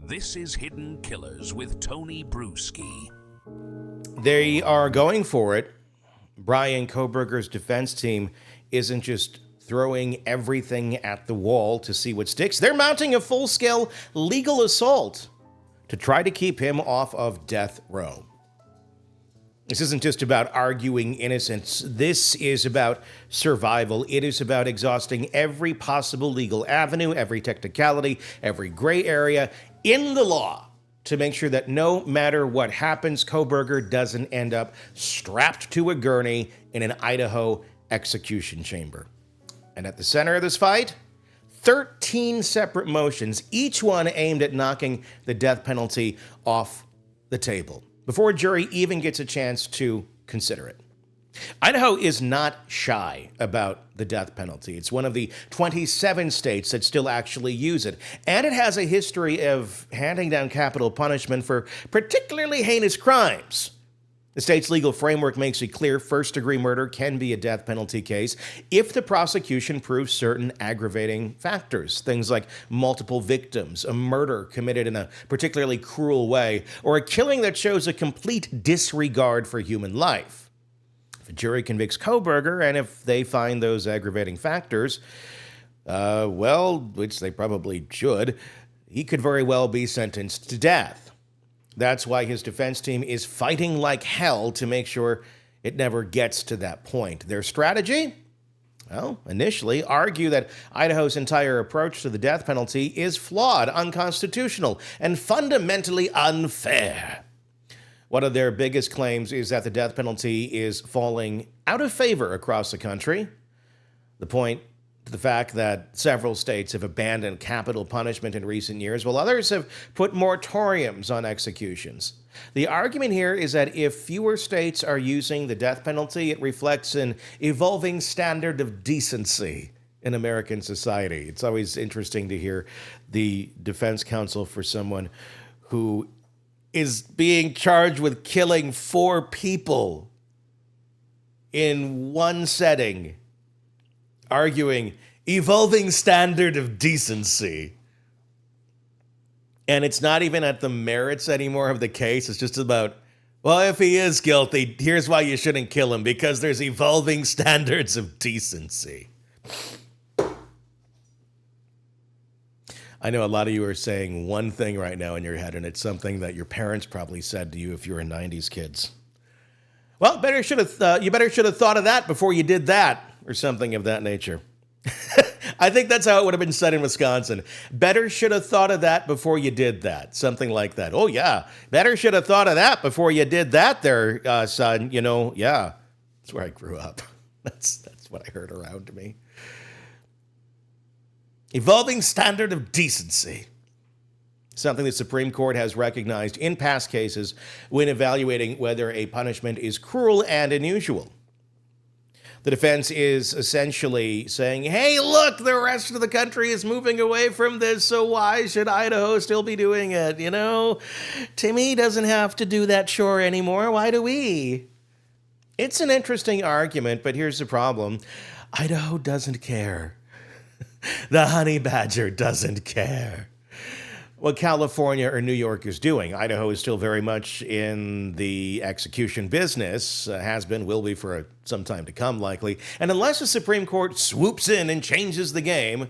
This is Hidden Killers with Tony Bruschi. They are going for it. Bryan Kohberger's defense team isn't just throwing everything at the wall to see what sticks. They're mounting a full-scale legal assault to try to keep him off of death row. This isn't just about arguing innocence. This is about survival. It is about exhausting every possible legal avenue, every technicality, every gray area in the law to make sure that no matter what happens, Kohberger doesn't end up strapped to a gurney in an Idaho execution chamber. And at the center of this fight, 13 separate motions, each one aimed at knocking the death penalty off the table before a jury even gets a chance to consider it. Idaho is not shy about the death penalty. It's one of the 27 states that still actually use it. And it has a history of handing down capital punishment for particularly heinous crimes. The state's legal framework makes it clear first-degree murder can be a death penalty case if the prosecution proves certain aggravating factors, things like multiple victims, a murder committed in a particularly cruel way, or a killing that shows a complete disregard for human life. If a jury convicts Kohberger, and if they find those aggravating factors, which they probably should, he could very well be sentenced to death. That's why his defense team is fighting like hell to make sure it never gets to that point. Their strategy? Well, initially, argue that Idaho's entire approach to the death penalty is flawed, unconstitutional, and fundamentally unfair. One of their biggest claims is that the death penalty is falling out of favor across the country. The point to the fact that several states have abandoned capital punishment in recent years, while others have put moratoriums on executions. The argument here is that if fewer states are using the death penalty, it reflects an evolving standard of decency in American society. It's always interesting to hear the defense counsel for someone who is being charged with killing 4 people in one setting, arguing evolving standard of decency. And it's not even at the merits anymore of the case. It's just about, well, if he is guilty, here's why you shouldn't kill him, because there's evolving standards of decency. I know a lot of you are saying one thing right now in your head, and it's something that your parents probably said to you if you were 90s kids. Well, you better should have thought of that before you did that, or something of that nature. I think that's how it would have been said in Wisconsin. Better should have thought of that before you did that. Something like that. Oh, yeah. Better should have thought of that before you did that there, son. You know, yeah. That's where I grew up. That's what I heard around me. Evolving standard of decency. Something the Supreme Court has recognized in past cases when evaluating whether a punishment is cruel and unusual. The defense is essentially saying, hey, look, the rest of the country is moving away from this, so why should Idaho still be doing it? You know, Timmy doesn't have to do that chore anymore. Why do we? It's an interesting argument, but here's the problem. Idaho doesn't care. The honey badger doesn't care what California or New York is doing. Idaho is still very much in the execution business, has been, will be for some time to come, likely. And unless the Supreme Court swoops in and changes the game,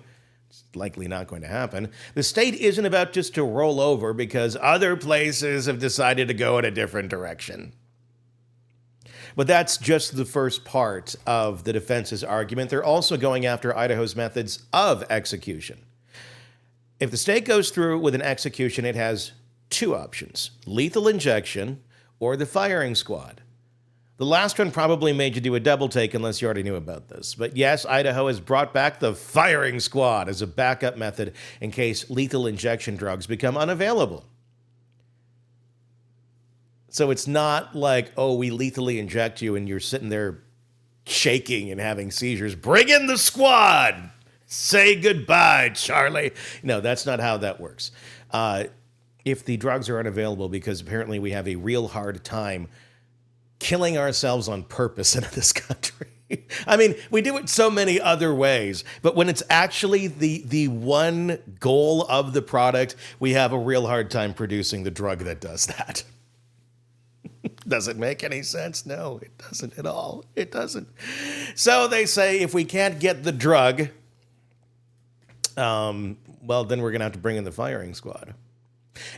it's likely not going to happen, the state isn't about just to roll over because other places have decided to go in a different direction. But that's just the first part of the defense's argument. They're also going after Idaho's methods of execution. If the state goes through with an execution, it has 2 options: lethal injection or the firing squad. The last one probably made you do a double take unless you already knew about this. But yes, Idaho has brought back the firing squad as a backup method in case lethal injection drugs become unavailable. So it's not like, oh, we lethally inject you and you're sitting there shaking and having seizures. Bring in the squad! Say goodbye, Charlie. No, that's not how that works. If the drugs are unavailable, because apparently we have a real hard time killing ourselves on purpose in this country. I mean, we do it so many other ways, but when it's actually the one goal of the product, we have a real hard time producing the drug that does that. Does it make any sense? No, it doesn't at all. It doesn't. So they say if we can't get the drug, well, then we're going to have to bring in the firing squad.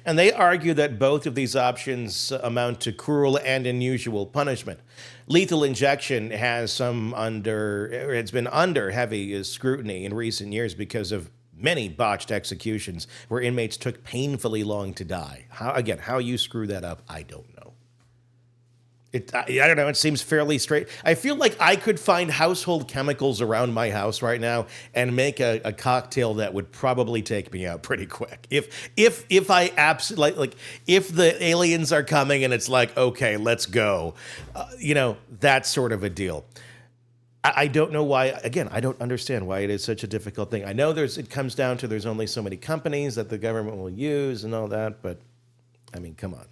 And they argue that both of these options amount to cruel and unusual punishment. Lethal injection it's been under heavy scrutiny in recent years because of many botched executions where inmates took painfully long to die. How you screw that up, I don't know. I don't know, it seems fairly straight. I feel like I could find household chemicals around my house right now and make a cocktail that would probably take me out pretty quick. If I absolutely, like if the aliens are coming and it's like, okay, let's go, that sort of a deal. I don't know why, again, I don't understand why it is such a difficult thing. I know it comes down to there's only so many companies that the government will use and all that, but I mean, come on.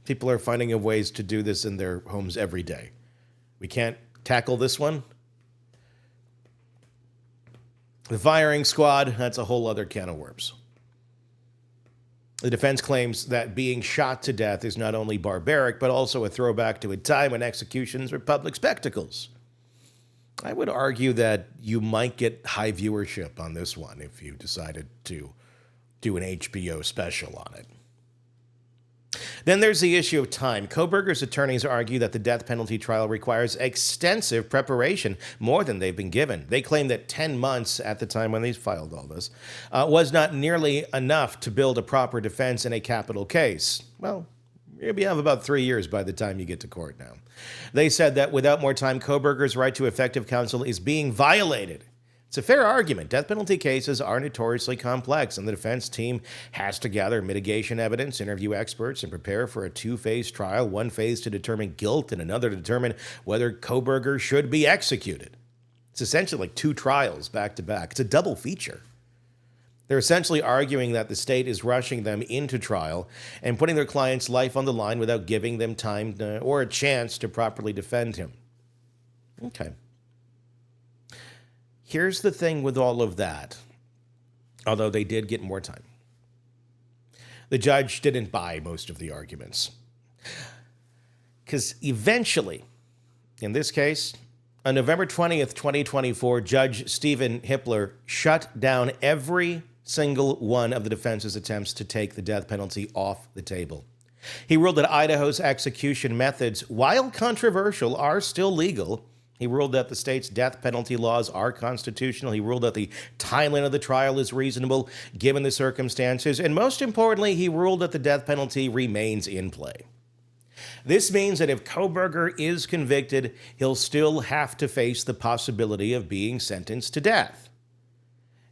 People are finding ways to do this in their homes every day. We can't tackle this one. The firing squad, that's a whole other can of worms. The defense claims that being shot to death is not only barbaric, but also a throwback to a time when executions were public spectacles. I would argue that you might get high viewership on this one if you decided to do an HBO special on it. Then there's the issue of time. Kohberger's attorneys argue that the death penalty trial requires extensive preparation, more than they've been given. They claim that 10 months at the time when they filed all this was not nearly enough to build a proper defense in a capital case. Well, you have about 3 years by the time you get to court now. They said that without more time, Kohberger's right to effective counsel is being violated. It's a fair argument. Death penalty cases are notoriously complex, and the defense team has to gather mitigation evidence, interview experts, and prepare for a two-phase trial, one phase to determine guilt and another to determine whether Kohberger should be executed. It's essentially like 2 trials back to back. It's a double feature. They're essentially arguing that the state is rushing them into trial and putting their client's life on the line without giving them time or a chance to properly defend him. Okay. Here's the thing with all of that, although they did get more time. The judge didn't buy most of the arguments. Because eventually, in this case, on November 20th, 2024, Judge Stephen Hippler shut down every single one of the defense's attempts to take the death penalty off the table. He ruled that Idaho's execution methods, while controversial, are still legal. He ruled that the state's death penalty laws are constitutional. He ruled that the timeline of the trial is reasonable given the circumstances. And most importantly, he ruled that the death penalty remains in play. This means that if Kohberger is convicted, he'll still have to face the possibility of being sentenced to death.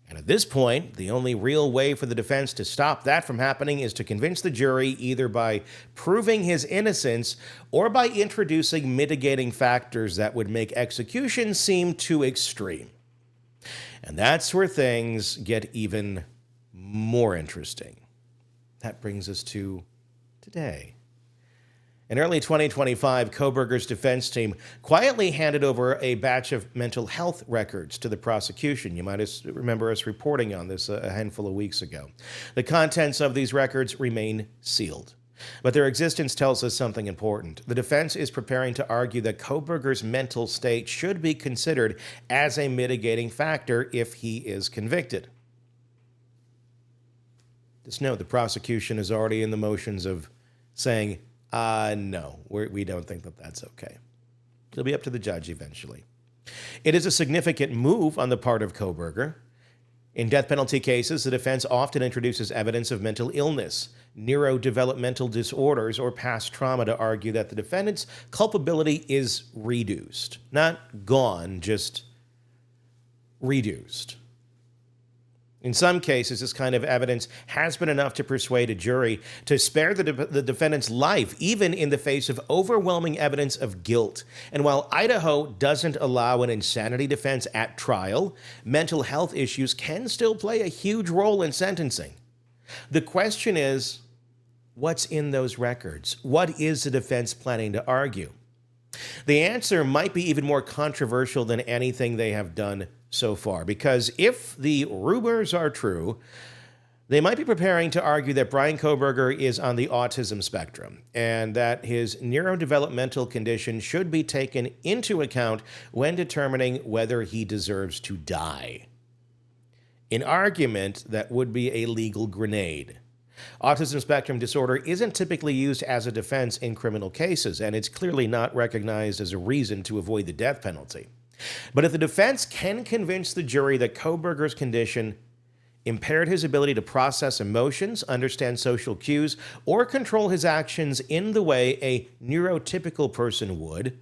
And at this point, the only real way for the defense to stop that from happening is to convince the jury either by proving his innocence or by introducing mitigating factors that would make execution seem too extreme. And that's where things get even more interesting. That brings us to today. In early 2025, Kohberger's defense team quietly handed over a batch of mental health records to the prosecution. You might remember us reporting on this a handful of weeks ago. The contents of these records remain sealed, but their existence tells us something important. The defense is preparing to argue that Kohberger's mental state should be considered as a mitigating factor if he is convicted. Just note, the prosecution is already in the motions of saying, no, we don't think that that's okay. It'll be up to the judge eventually. It is a significant move on the part of Kohberger. In death penalty cases, the defense often introduces evidence of mental illness, neurodevelopmental disorders, or past trauma to argue that the defendant's culpability is reduced. Not gone, just reduced. In some cases, this kind of evidence has been enough to persuade a jury to spare the defendant's life, even in the face of overwhelming evidence of guilt. And while Idaho doesn't allow an insanity defense at trial, mental health issues can still play a huge role in sentencing. The question is, what's in those records? What is the defense planning to argue? The answer might be even more controversial than anything they have done so far, because if the rumors are true, they might be preparing to argue that Bryan Kohberger is on the autism spectrum and that his neurodevelopmental condition should be taken into account when determining whether he deserves to die. An argument that would be a legal grenade. Autism spectrum disorder isn't typically used as a defense in criminal cases, and it's clearly not recognized as a reason to avoid the death penalty. But if the defense can convince the jury that Kohberger's condition impaired his ability to process emotions, understand social cues, or control his actions in the way a neurotypical person would,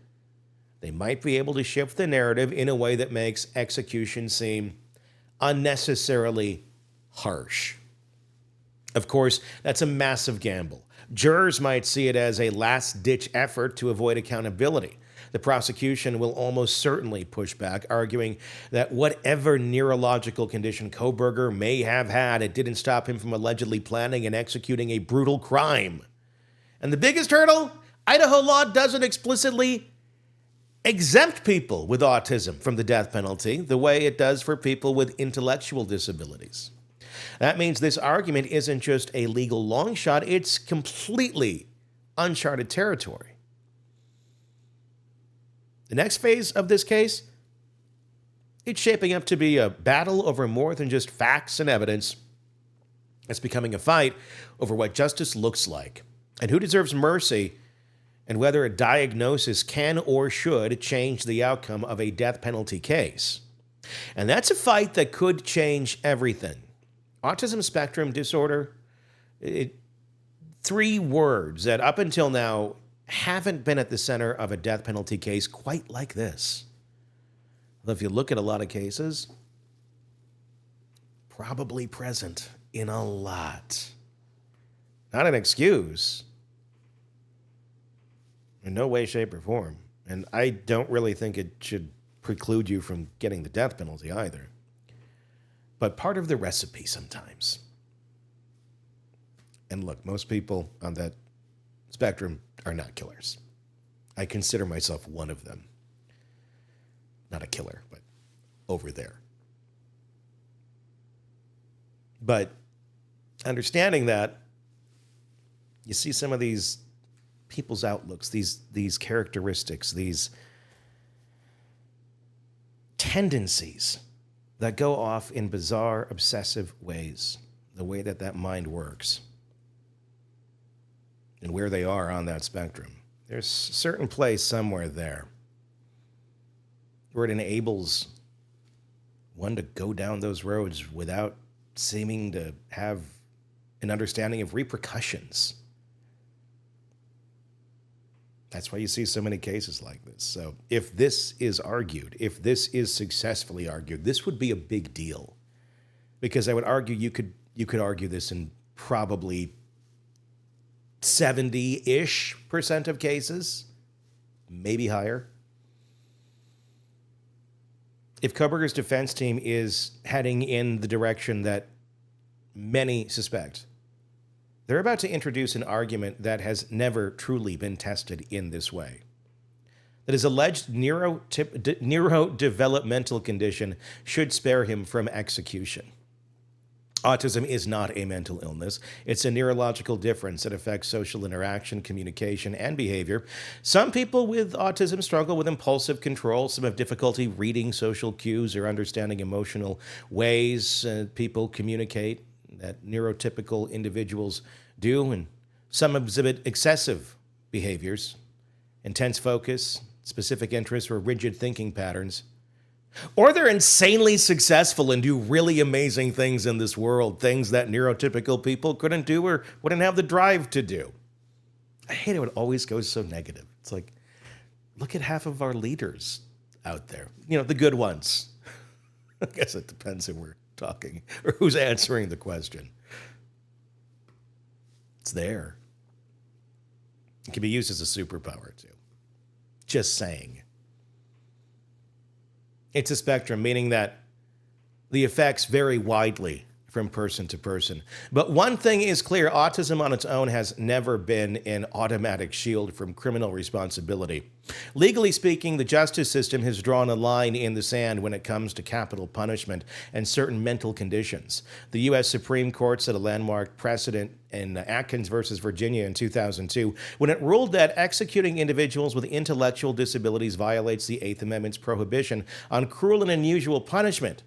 they might be able to shift the narrative in a way that makes execution seem unnecessarily harsh. Of course, that's a massive gamble. Jurors might see it as a last-ditch effort to avoid accountability. The prosecution will almost certainly push back, arguing that whatever neurological condition Kohberger may have had, it didn't stop him from allegedly planning and executing a brutal crime. And the biggest hurdle? Idaho law doesn't explicitly exempt people with autism from the death penalty the way it does for people with intellectual disabilities. That means this argument isn't just a legal long shot, it's completely uncharted territory. The next phase of this case, it's shaping up to be a battle over more than just facts and evidence. It's becoming a fight over what justice looks like and who deserves mercy and whether a diagnosis can or should change the outcome of a death penalty case. And that's a fight that could change everything. Autism spectrum disorder, three words that up until now haven't been at the center of a death penalty case quite like this. Well, if you look at a lot of cases, probably present in a lot. Not an excuse. In no way, shape, or form. And I don't really think it should preclude you from getting the death penalty either. But part of the recipe sometimes. And look, most people on that spectrum are not killers. I consider myself one of them. Not a killer, but over there. But understanding that, you see some of these people's outlooks, these characteristics, these tendencies that go off in bizarre, obsessive ways, the way that mind works, and where they are on that spectrum. There's a certain place somewhere there where it enables one to go down those roads without seeming to have an understanding of repercussions. That's why you see so many cases like this. So if this is argued, if this is successfully argued, this would be a big deal. Because I would argue you could argue this in probably 70-ish% of cases, maybe higher. If Kohberger's defense team is heading in the direction that many suspect, they're about to introduce an argument that has never truly been tested in this way. That his alleged neurodevelopmental condition should spare him from execution. Autism is not a mental illness. It's a neurological difference that affects social interaction, communication, and behavior. Some people with autism struggle with impulsive control. Some have difficulty reading social cues or understanding emotional ways people communicate that neurotypical individuals do, and some exhibit excessive behaviors, intense focus, specific interests, or rigid thinking patterns. Or they're insanely successful and do really amazing things in this world, things that neurotypical people couldn't do or wouldn't have the drive to do. I hate it when it always goes so negative. It's like, look at half of our leaders out there, the good ones. I guess it depends who we're talking or who's answering the question. It's there. It can be used as a superpower too. Just saying. It's a spectrum, meaning that the effects vary widely from person to person. But one thing is clear, autism on its own has never been an automatic shield from criminal responsibility. Legally speaking, the justice system has drawn a line in the sand when it comes to capital punishment and certain mental conditions. The U.S. Supreme Court set a landmark precedent in Atkins versus Virginia in 2002 when it ruled that executing individuals with intellectual disabilities violates the Eighth Amendment's prohibition on cruel and unusual punishment.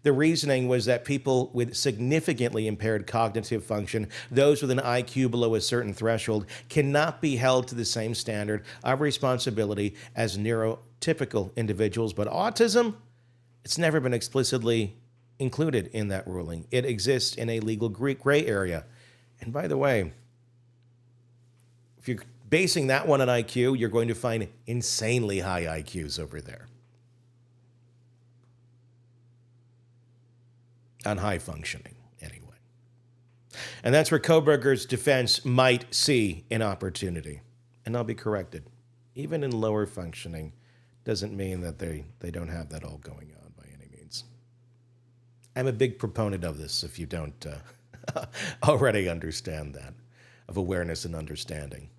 The reasoning was that people with significantly impaired cognitive function, those with an IQ below a certain threshold, cannot be held to the same standard of responsibility as neurotypical individuals. But autism, it's never been explicitly included in that ruling. It exists in a legal gray area. And by the way, if you're basing that one on IQ, you're going to find insanely high IQs over there. On high functioning, anyway. And that's where Kohberger's defense might see an opportunity. And I'll be corrected. Even in lower functioning doesn't mean that they don't have that all going on by any means. I'm a big proponent of this, if you don't already understand that, of awareness and understanding.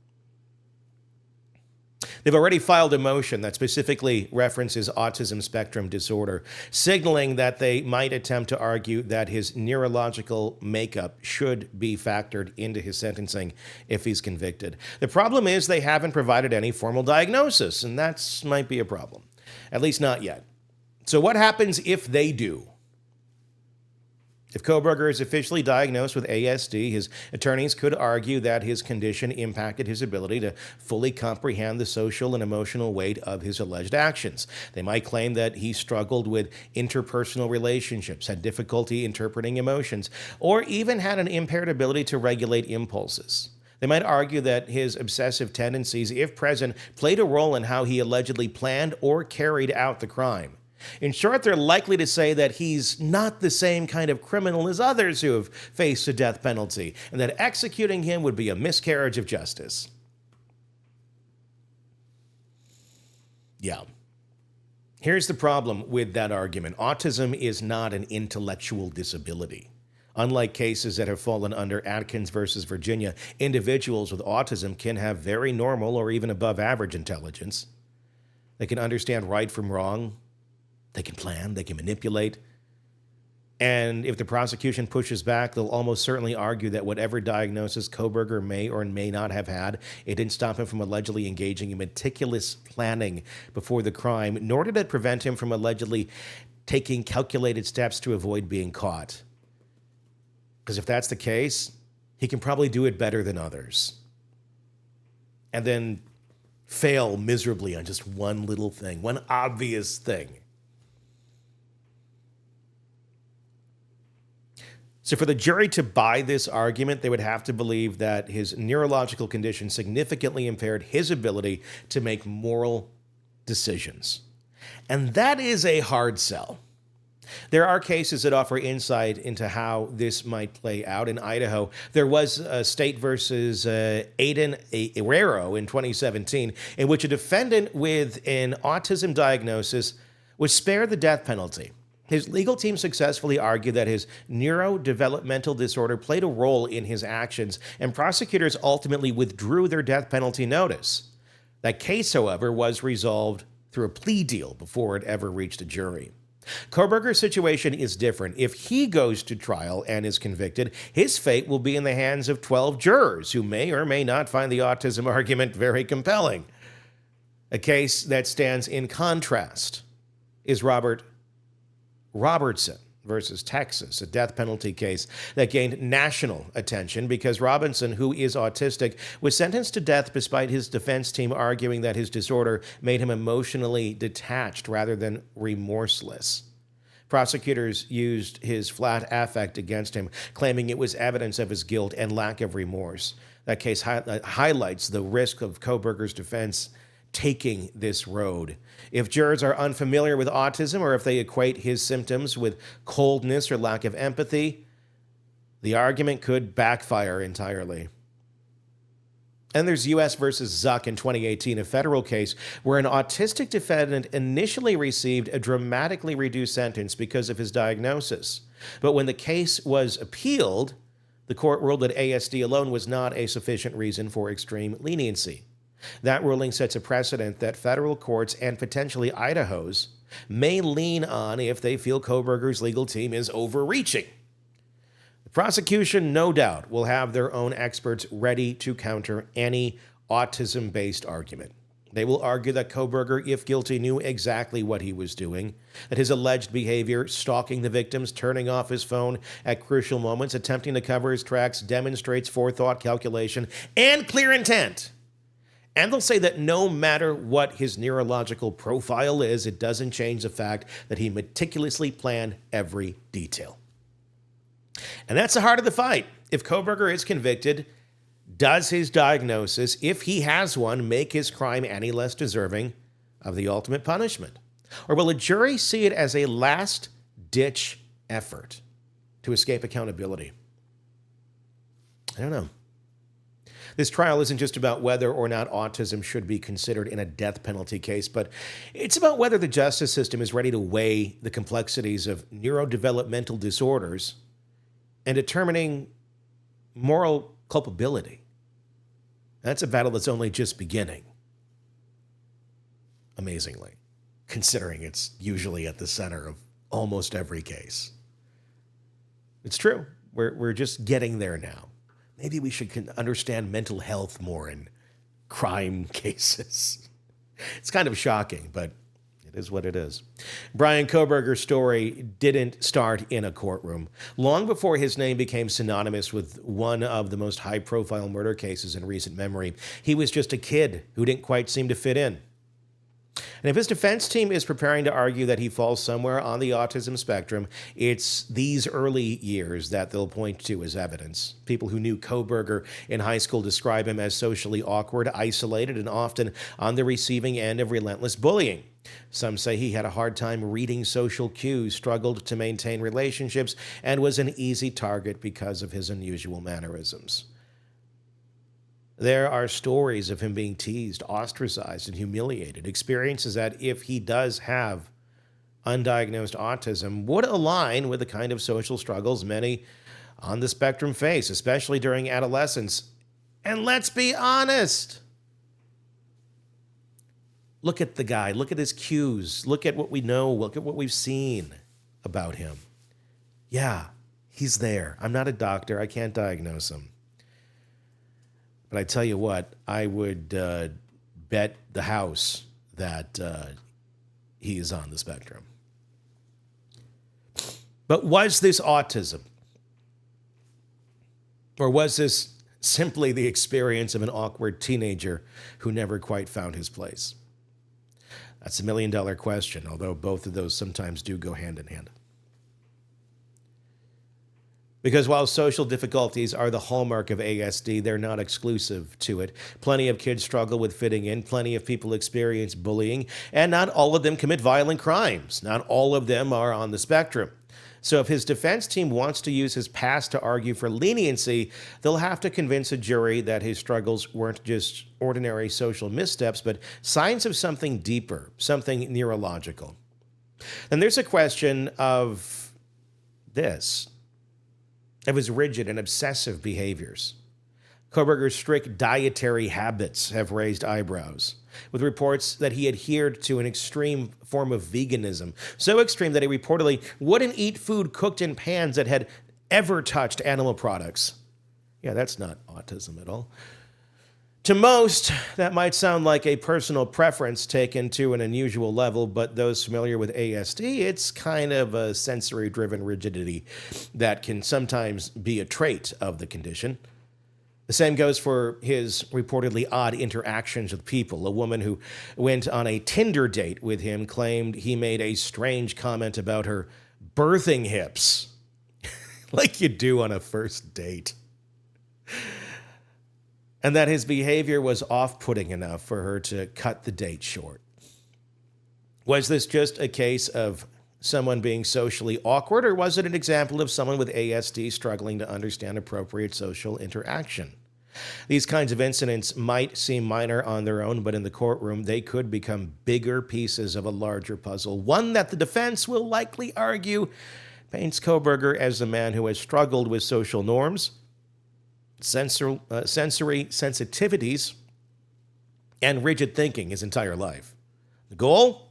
They've already filed a motion that specifically references autism spectrum disorder, signaling that they might attempt to argue that his neurological makeup should be factored into his sentencing if he's convicted. The problem is they haven't provided any formal diagnosis, and that might be a problem, at least not yet. So what happens if they do? If Kohberger is officially diagnosed with ASD, his attorneys could argue that his condition impacted his ability to fully comprehend the social and emotional weight of his alleged actions. They might claim that he struggled with interpersonal relationships, had difficulty interpreting emotions, or even had an impaired ability to regulate impulses. They might argue that his obsessive tendencies, if present, played a role in how he allegedly planned or carried out the crime. In short, they're likely to say that he's not the same kind of criminal as others who have faced a death penalty, and that executing him would be a miscarriage of justice. Yeah. Here's the problem with that argument. Autism is not an intellectual disability. Unlike cases that have fallen under Atkins versus Virginia, individuals with autism can have very normal or even above average intelligence. They can understand right from wrong. They can plan, they can manipulate. And if the prosecution pushes back, they'll almost certainly argue that whatever diagnosis Kohberger may or may not have had, it didn't stop him from allegedly engaging in meticulous planning before the crime, nor did it prevent him from allegedly taking calculated steps to avoid being caught. Because if that's the case, he can probably do it better than others. And then fail miserably on just one little thing, one obvious thing. So for the jury to buy this argument, they would have to believe that his neurological condition significantly impaired his ability to make moral decisions. And that is a hard sell. There are cases that offer insight into how this might play out. In Idaho, there was a State versus Aiden Herrero in 2017, in which a defendant with an autism diagnosis was spared the death penalty. His legal team successfully argued that his neurodevelopmental disorder played a role in his actions, and prosecutors ultimately withdrew their death penalty notice. That case, however, was resolved through a plea deal before it ever reached a jury. Kohberger's situation is different. If he goes to trial and is convicted, his fate will be in the hands of 12 jurors who may or may not find the autism argument very compelling. A case that stands in contrast is Robertson versus Texas, a death penalty case that gained national attention because Robinson, who is autistic, was sentenced to death despite his defense team arguing that his disorder made him emotionally detached rather than remorseless. Prosecutors used his flat affect against him, claiming it was evidence of his guilt and lack of remorse. That case highlights the risk of Kohberger's defense taking this road. If jurors are unfamiliar with autism or if they equate his symptoms with coldness or lack of empathy, the argument could backfire entirely. And there's U.S. versus Zuck in 2018, a federal case where an autistic defendant initially received a dramatically reduced sentence because of his diagnosis. But when the case was appealed, the court ruled that ASD alone was not a sufficient reason for extreme leniency. That ruling sets a precedent that federal courts and potentially Idaho's may lean on if they feel Kohberger's legal team is overreaching. The prosecution, no doubt, will have their own experts ready to counter any autism-based argument. They will argue that Kohberger, if guilty, knew exactly what he was doing, that his alleged behavior, stalking the victims, turning off his phone at crucial moments, attempting to cover his tracks, demonstrates forethought, calculation, and clear intent. And they'll say that no matter what his neurological profile is, it doesn't change the fact that he meticulously planned every detail. And that's the heart of the fight. If Kohberger is convicted, does his diagnosis, if he has one, make his crime any less deserving of the ultimate punishment? Or will a jury see it as a last-ditch effort to escape accountability? I don't know. This trial isn't just about whether or not autism should be considered in a death penalty case, but it's about whether the justice system is ready to weigh the complexities of neurodevelopmental disorders and determining moral culpability. That's a battle that's only just beginning, amazingly, considering it's usually at the center of almost every case. It's true. We're just getting there now. Maybe we should understand mental health more in crime cases. It's kind of shocking, but it is what it is. Bryan Kohberger's story didn't start in a courtroom. Long before his name became synonymous with one of the most high-profile murder cases in recent memory, he was just a kid who didn't quite seem to fit in. And if his defense team is preparing to argue that he falls somewhere on the autism spectrum, it's these early years that they'll point to as evidence. People who knew Kohberger in high school describe him as socially awkward, isolated, and often on the receiving end of relentless bullying. Some say he had a hard time reading social cues, struggled to maintain relationships, and was an easy target because of his unusual mannerisms. There are stories of him being teased, ostracized, and humiliated, experiences that, if he does have undiagnosed autism, would align with the kind of social struggles many on the spectrum face, especially during adolescence. And let's be honest. Look at the guy. Look at his cues. Look at what we know. Look at what we've seen about him. Yeah, he's there. I'm not a doctor. I can't diagnose him. But I tell you what, I would bet the house that he is on the spectrum. But was this autism? Or was this simply the experience of an awkward teenager who never quite found his place? That's a million-dollar question, although both of those sometimes do go hand in hand. Because while social difficulties are the hallmark of ASD, they're not exclusive to it. Plenty of kids struggle with fitting in, plenty of people experience bullying, and not all of them commit violent crimes. Not all of them are on the spectrum. So if his defense team wants to use his past to argue for leniency, they'll have to convince a jury that his struggles weren't just ordinary social missteps, but signs of something deeper, something neurological. And there's a question of this. Of his rigid and obsessive behaviors. Kohberger's strict dietary habits have raised eyebrows, with reports that he adhered to an extreme form of veganism, so extreme that he reportedly wouldn't eat food cooked in pans that had ever touched animal products. Yeah, that's not autism at all. To most, that might sound like a personal preference taken to an unusual level, but those familiar with ASD, it's kind of a sensory-driven rigidity that can sometimes be a trait of the condition. The same goes for his reportedly odd interactions with people. A woman who went on a Tinder date with him claimed he made a strange comment about her birthing hips, like you do on a first date. And that his behavior was off-putting enough for her to cut the date short. Was this just a case of someone being socially awkward, or was it an example of someone with ASD struggling to understand appropriate social interaction? These kinds of incidents might seem minor on their own, but in the courtroom, they could become bigger pieces of a larger puzzle, one that the defense will likely argue paints Kohberger as a man who has struggled with social norms, sensory sensitivities, and rigid thinking his entire life. The goal?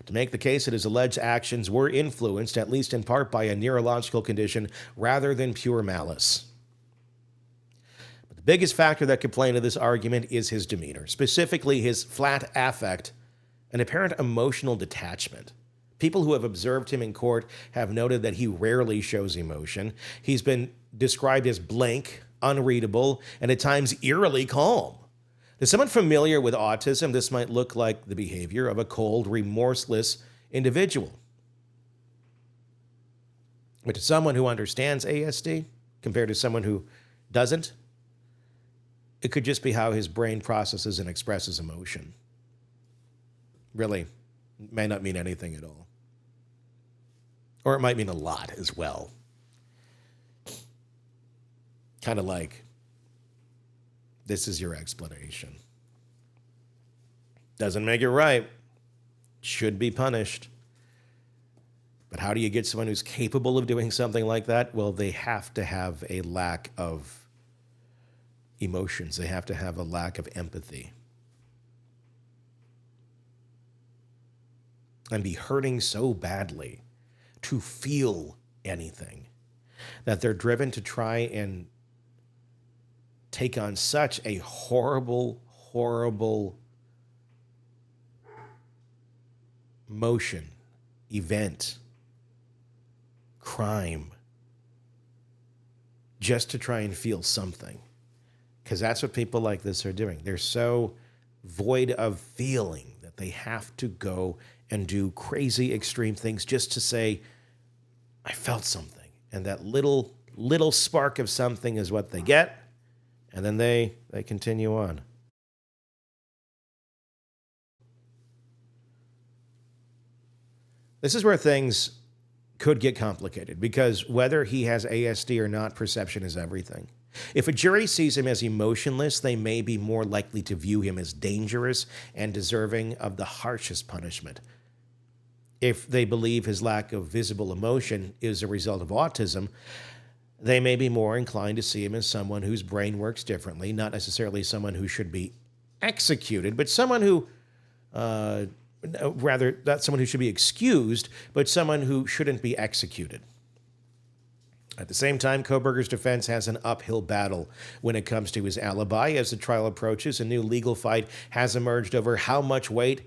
To make the case that his alleged actions were influenced, at least in part, by a neurological condition rather than pure malice. But the biggest factor that could play into this argument is his demeanor, specifically his flat affect and apparent emotional detachment. People who have observed him in court have noted that he rarely shows emotion. He's been described as blank, unreadable, and at times eerily calm. To someone familiar with autism, this might look like the behavior of a cold, remorseless individual. But to someone who understands ASD, compared to someone who doesn't, it could just be how his brain processes and expresses emotion. Really, it may not mean anything at all. Or it might mean a lot as well. Kind of like, this is your explanation. Doesn't make it right. Should be punished. But how do you get someone who's capable of doing something like that? Well, they have to have a lack of emotions. They have to have a lack of empathy. And be hurting so badly to feel anything that they're driven to try and take on such a horrible, horrible motion, event, crime, just to try and feel something. Because that's what people like this are doing. They're so void of feeling that they have to go and do crazy, extreme things just to say, I felt something. And that little spark of something is what they get. And then they continue on. This is where things could get complicated, because whether he has ASD or not, perception is everything. If a jury sees him as emotionless, they may be more likely to view him as dangerous and deserving of the harshest punishment. If they believe his lack of visible emotion is a result of autism, they may be more inclined to see him as someone whose brain works differently, not necessarily someone who should be executed, but someone who, rather, not someone who should be excused, but someone who shouldn't be executed. At the same time, Kohberger's defense has an uphill battle when it comes to his alibi. As the trial approaches, a new legal fight has emerged over how much weight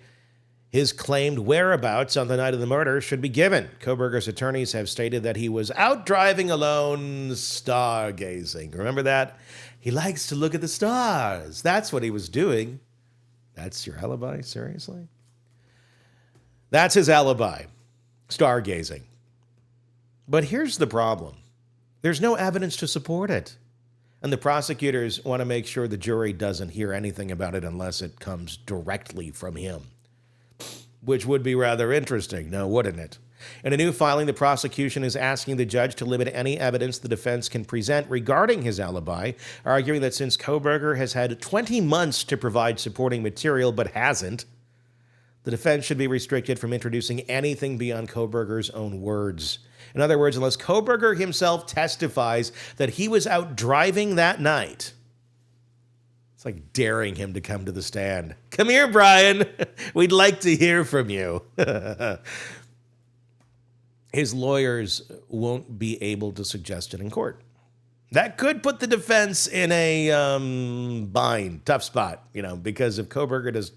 his claimed whereabouts on the night of the murder should be given. Kohberger's attorneys have stated that he was out driving alone, stargazing. Remember that? He likes to look at the stars. That's what he was doing. That's your alibi? Seriously? That's his alibi, stargazing. But here's the problem. There's no evidence to support it. And the prosecutors want to make sure the jury doesn't hear anything about it unless it comes directly from him. Which would be rather interesting, now wouldn't it? In a new filing, the prosecution is asking the judge to limit any evidence the defense can present regarding his alibi, arguing that since Kohberger has had 20 months to provide supporting material but hasn't, the defense should be restricted from introducing anything beyond Kohberger's own words. In other words, unless Kohberger himself testifies that he was out driving that night. It's like daring him to come to the stand. Come here, Bryan. We'd like to hear from you. His lawyers won't be able to suggest it in court. That could put the defense in a bind, tough spot, because if Kohberger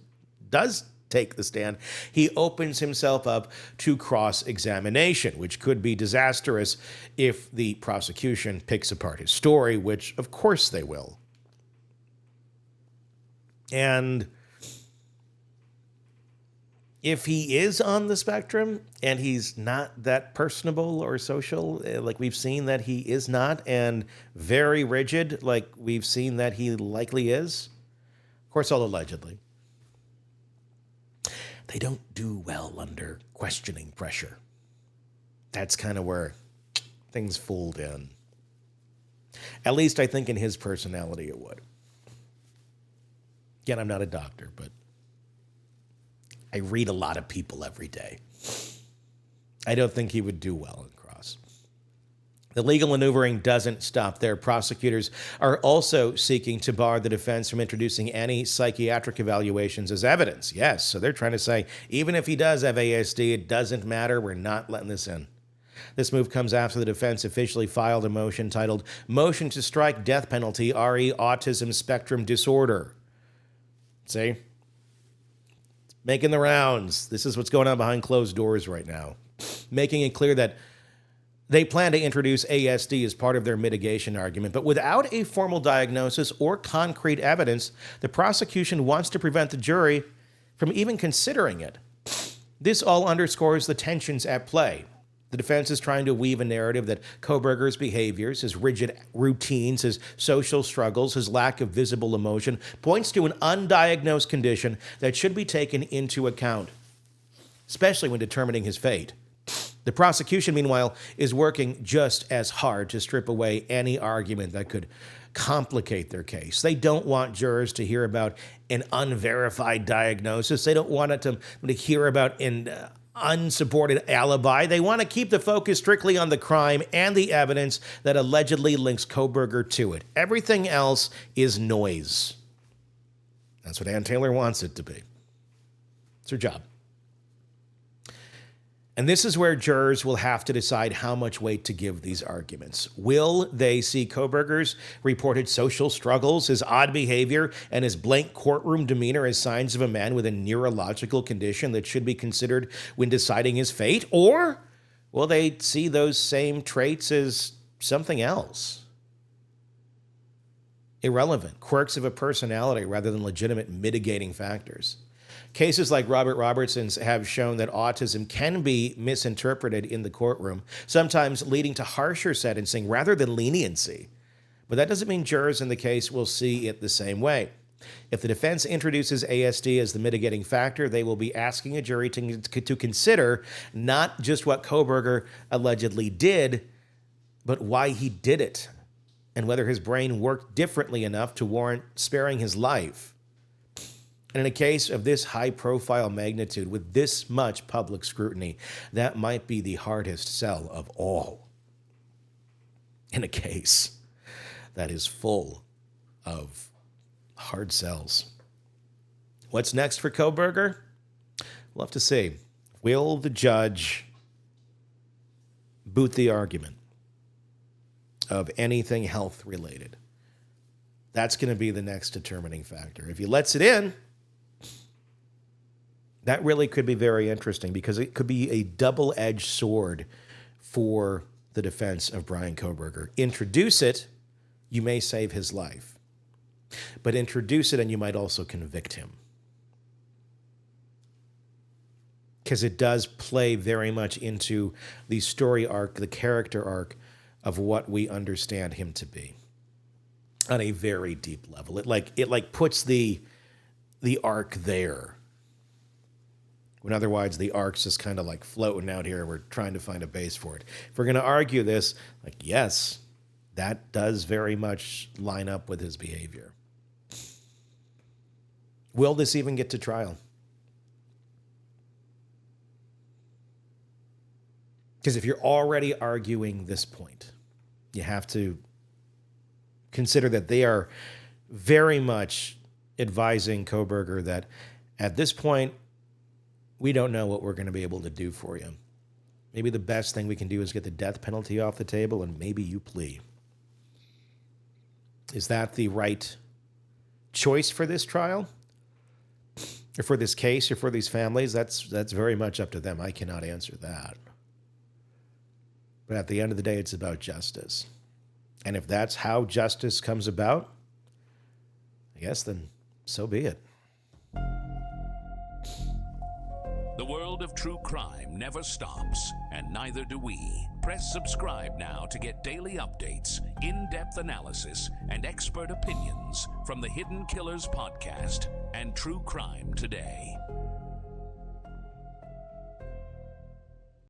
does take the stand, he opens himself up to cross-examination, which could be disastrous if the prosecution picks apart his story, which of course they will. And if he is on the spectrum and he's not that personable or social, like we've seen that he is not, and very rigid, like we've seen that he likely is, of course, all allegedly, they don't do well under questioning pressure. That's kind of where things fold in. At least I think in his personality it would. Again, I'm not a doctor, but I read a lot of people every day. I don't think he would do well in cross. The legal maneuvering doesn't stop there. Prosecutors are also seeking to bar the defense from introducing any psychiatric evaluations as evidence. Yes, so they're trying to say, even if he does have ASD, it doesn't matter. We're not letting this in. This move comes after the defense officially filed a motion titled Motion to Strike Death Penalty, RE Autism Spectrum Disorder. See? Making the rounds. This is what's going on behind closed doors right now. Making it clear that they plan to introduce ASD as part of their mitigation argument, but without a formal diagnosis or concrete evidence, the prosecution wants to prevent the jury from even considering it. This all underscores the tensions at play. The defense is trying to weave a narrative that Kohberger's behaviors, his rigid routines, his social struggles, his lack of visible emotion points to an undiagnosed condition that should be taken into account, especially when determining his fate. The prosecution, meanwhile, is working just as hard to strip away any argument that could complicate their case. They don't want jurors to hear about an unverified diagnosis. They don't want it to hear about an unsupported alibi. They want to keep the focus strictly on the crime and the evidence that allegedly links Kohberger to it. Everything else is noise. That's what Ann Taylor wants it to be. It's her job. And this is where jurors will have to decide how much weight to give these arguments. Will they see Kohberger's reported social struggles, his odd behavior, and his blank courtroom demeanor as signs of a man with a neurological condition that should be considered when deciding his fate? Or will they see those same traits as something else? Irrelevant, quirks of a personality rather than legitimate mitigating factors. Cases like Robert Robertson's have shown that autism can be misinterpreted in the courtroom, sometimes leading to harsher sentencing rather than leniency. But that doesn't mean jurors in the case will see it the same way. If the defense introduces ASD as the mitigating factor, they will be asking a jury to consider not just what Kohberger allegedly did, but why he did it, and whether his brain worked differently enough to warrant sparing his life. And in a case of this high-profile magnitude, with this much public scrutiny, that might be the hardest sell of all. In a case that is full of hard sells. What's next for Kohberger? We'll have to see. Will the judge boot the argument of anything health-related? That's going to be the next determining factor. If he lets it in, that really could be very interesting because it could be a double-edged sword for the defense of Bryan Kohberger. Introduce it, you may save his life. But introduce it and you might also convict him. Because it does play very much into the story arc, the character arc of what we understand him to be on a very deep level. It puts the arc there. When otherwise the arc's just kind of like floating out here. We're trying to find a base for it. If we're going to argue this, yes, that does very much line up with his behavior. Will this even get to trial? Because if you're already arguing this point, you have to consider that they are very much advising Kohberger that at this point, we don't know what we're going to be able to do for you. Maybe the best thing we can do is get the death penalty off the table and maybe you plea. Is that the right choice for this trial? Or for this case or for these families? That's very much up to them. I cannot answer that. But at the end of the day, it's about justice. And if that's how justice comes about, I guess then so be it. The world of true crime never stops, and neither do we. Press subscribe now to get daily updates, in-depth analysis, and expert opinions from the Hidden Killers podcast and True Crime Today.